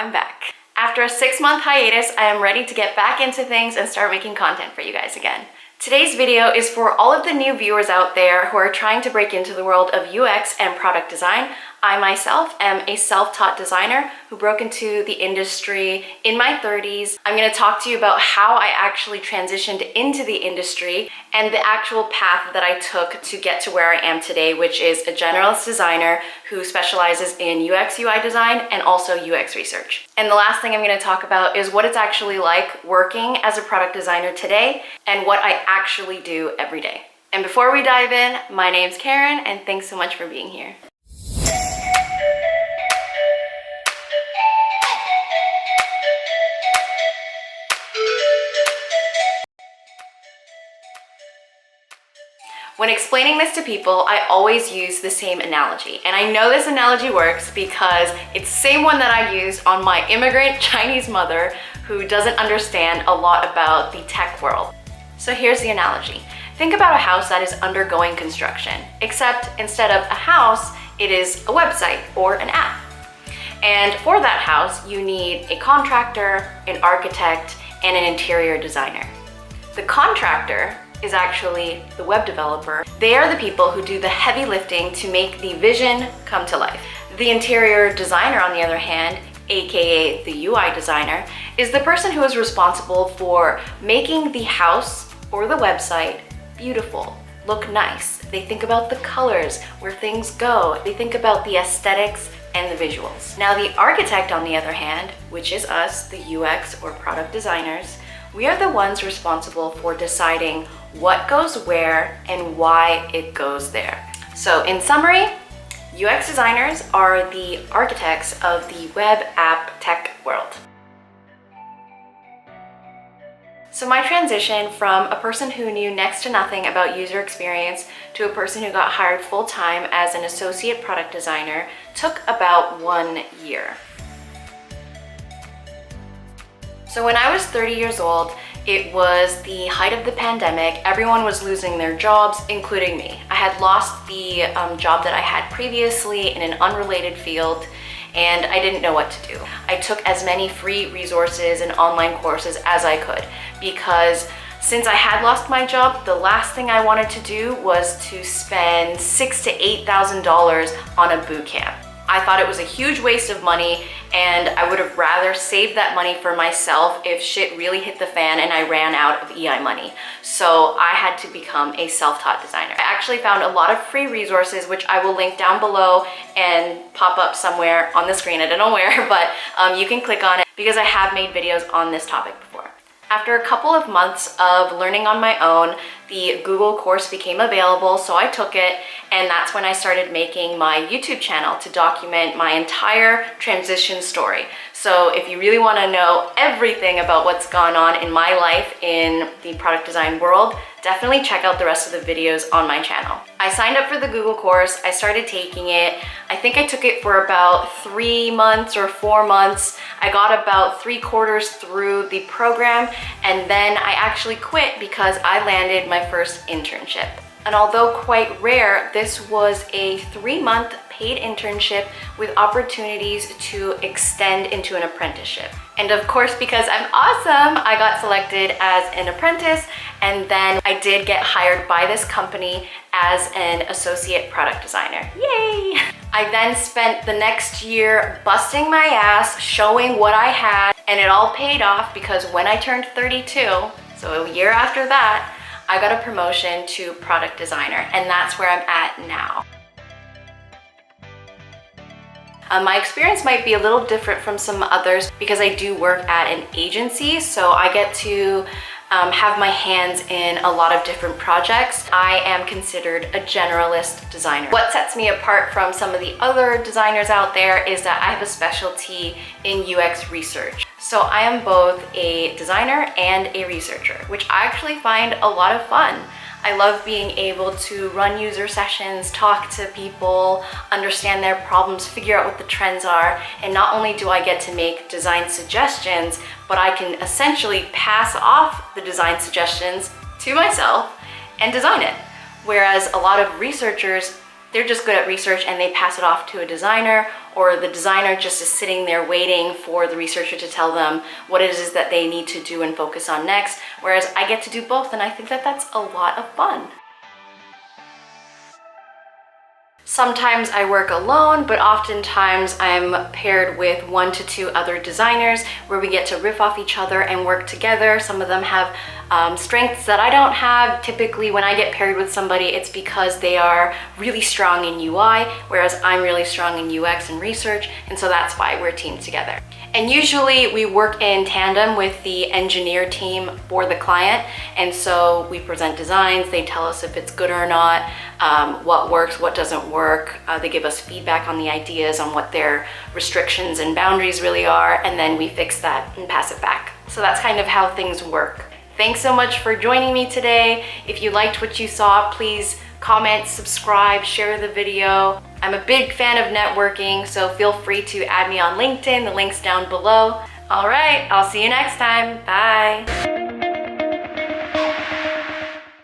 I'm back. After a 6-month hiatus, I am ready to get back into things and start making content for you guys again. Today's video is for all of the new viewers out there who are trying to break into the world of UX and product design. I myself am a self-taught designer who broke into the industry in my 30s. I'm going to talk to you about how I actually transitioned into the industry and the actual path that I took to get to where I am today, which is a generalist designer who specializes in UX UI design and also UX research. And the last thing I'm going to talk about is what it's actually like working as a product designer today and what I actually do every day. And before we dive in, my name's Karen and thanks so much for being here. When explaining this to people, I always use the same analogy. And I know this analogy works because it's the same one that I used on my immigrant Chinese mother who doesn't understand a lot about the tech world. So here's the analogy. Think about a house that is undergoing construction, except instead of a house, it is a website or an app. And for that house, you need a contractor, an architect, and an interior designer. The contractor is actually the web developer. They are the people who do the heavy lifting to make the vision come to life. The interior designer, on the other hand, aka the UI designer, is the person who is responsible for making the house or the website beautiful, look nice. They think about the colors, where things go. They think about the aesthetics and the visuals. Now the architect, on the other hand, which is us, the UX or product designers, we are the ones responsible for deciding what goes where and why it goes there. So in summary, UX designers are the architects of the web app tech world. So my transition from a person who knew next to nothing about user experience to a person who got hired full-time as an associate product designer took about 1 year. So when I was 30 years old, it was the height of the pandemic. Everyone was losing their jobs, including me. I had lost the job that I had previously in an unrelated field, and I didn't know what to do. I took as many free resources and online courses as I could because since I had lost my job, the last thing I wanted to do was to spend $6,000 to $8,000 on a boot camp. I thought it was a huge waste of money and I would have rather saved that money for myself if shit really hit the fan and I ran out of EI money. So I had to become a self-taught designer. I actually found a lot of free resources, which I will link down below and pop up somewhere on the screen. I don't know where, but you can click on it because I have made videos on this topic before. After a couple of months of learning on my own, the Google course became available, so I took it, and that's when I started making my YouTube channel to document my entire transition story. So if you really want to know everything about what's gone on in my life in the product design world, definitely check out the rest of the videos on my channel. I signed up for the Google course, I started taking it. I think I took it for about 3 months or 4 months. I got about 3/4 through the program, and then I actually quit because I landed my first internship. And although quite rare, this was a 3-month paid internship with opportunities to extend into an apprenticeship. And of course, because I'm awesome, I got selected as an apprentice, and then I did get hired by this company as an associate product designer. Yay! I then spent the next year busting my ass, showing what I had, and it all paid off because when I turned 32, so a year after that, I got a promotion to product designer, and that's where I'm at now. My experience might be a little different from some others because I do work at an agency, so I get to have my hands in a lot of different projects. I am considered a generalist designer. What sets me apart from some of the other designers out there is that I have a specialty in UX research. So I am both a designer and a researcher, which I actually find a lot of fun. I love being able to run user sessions, talk to people, understand their problems, figure out what the trends are, and not only do I get to make design suggestions, but I can essentially pass off the design suggestions to myself and design it. Whereas a lot of researchers they're just good at research and they pass it off to a designer, or the designer just is sitting there waiting for the researcher to tell them what it is that they need to do and focus on next, whereas I get to do both, and I think that that's a lot of fun. Sometimes I work alone, but oftentimes I'm paired with 1 to 2 other designers where we get to riff off each other and work together. Some of them have strengths that I don't have. Typically, when I get paired with somebody, it's because they are really strong in UI, whereas I'm really strong in UX and research, and so that's why we're teamed together. And usually we work in tandem with the engineer team for the client, and so we present designs, they tell us if it's good or not, what works, what doesn't work. They give us feedback on the ideas, on what their restrictions and boundaries really are, and then we fix that and pass it back. So that's kind of how things work. Thanks so much for joining me today. If you liked what you saw, please comment, subscribe, share the video. I'm a big fan of networking, so feel free to add me on LinkedIn. The link's down below. All right, I'll see you next time. Bye.